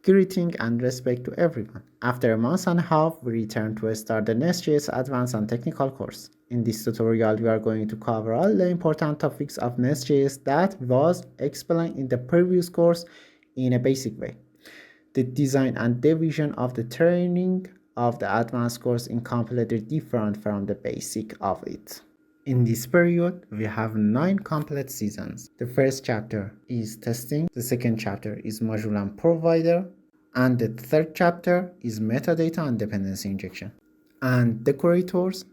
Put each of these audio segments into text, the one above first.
Greeting and respect to everyone. After a month and a half, we return to start the Nestjs Advanced and Technical course. In this tutorial, we are going to cover all the important topics of Nestjs that was explained in the previous course in a basic way. The design and division of the training of the advanced course is completely different from the basic of it. In this period, we have 9 complete seasons. The first chapter is testing, the second chapter is module and provider, and the third chapter is metadata and dependency injection, and decorators,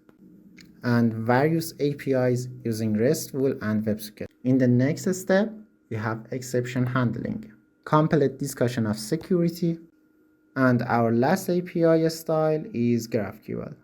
and various APIs using RESTful and WebSocket. In the next step, we have exception handling, complete discussion of security, and our last API style is GraphQL.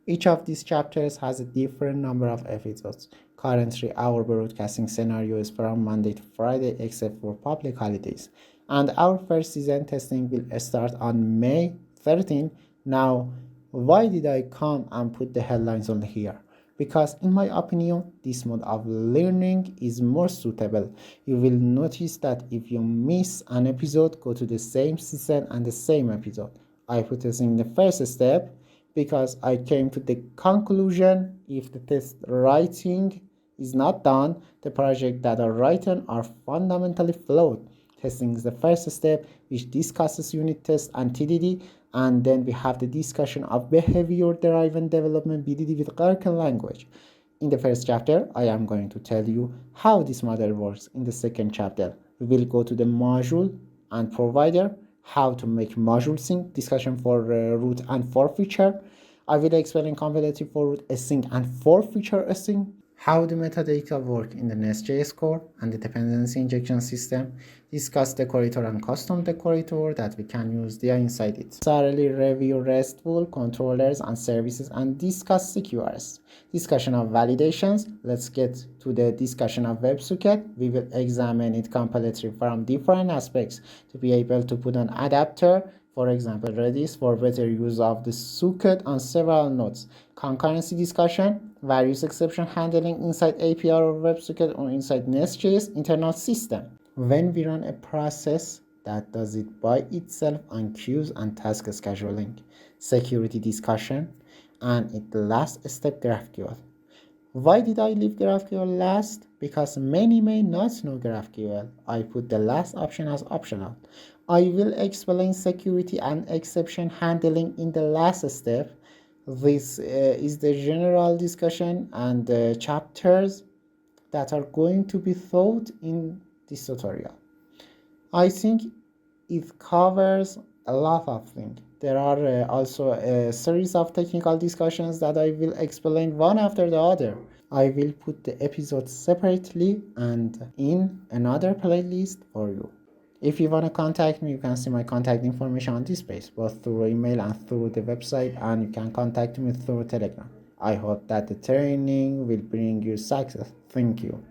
Each of these chapters has a different number of episodes. Currently, our broadcasting scenario is from Monday to Friday except for public holidays. And our first season testing will start on May 13. Now, why did I come and put the headlines on here? Because in my opinion, this mode of learning is more suitable. You will notice that if you miss an episode, go to the same season and the same episode. I put this in the first step because I came to the conclusion if the test writing is not done, the project that are written are fundamentally flawed. Testing is the first step, which discusses unit test and TDD, and then we have the discussion of behavior-driven development BDD with Gherkin language. In the first chapter, I am going to tell you how this model works. In the second chapter, we will go to the module and provider, how to make module sync, discussion for root and forfeiture. I will explain competitive for root async and forfeiture async, how the metadata work in the Nestjs core and the dependency injection system, discuss decorator and custom decorator that we can use there inside it. Thoroughly review RESTful controllers and services and discuss CQRS. Discussion of validations. Let's get to the discussion of WebSocket. We will examine it completely from different aspects to be able to put an adapter, for example, Redis, for better use of the socket on several nodes. Concurrency discussion, various exception handling inside API or WebSocket or inside Nestjs internal system. When we run a process that does it by itself on queues and task scheduling. Security discussion, and at the last step, GraphQL. Why did I leave GraphQL last? Because many may not know GraphQL. I put the last option as optional. I will explain security and exception handling in the last step. This is the general discussion and the chapters that are going to be taught in this tutorial. I think it covers a lot of things. There are also a series of technical discussions that I will explain one after the other. I will put the episodes separately and in another playlist for you. If you want to contact me, you can see my contact information on this page, both through email and through the website, and you can contact me through Telegram. I hope that the training will bring you success. Thank you.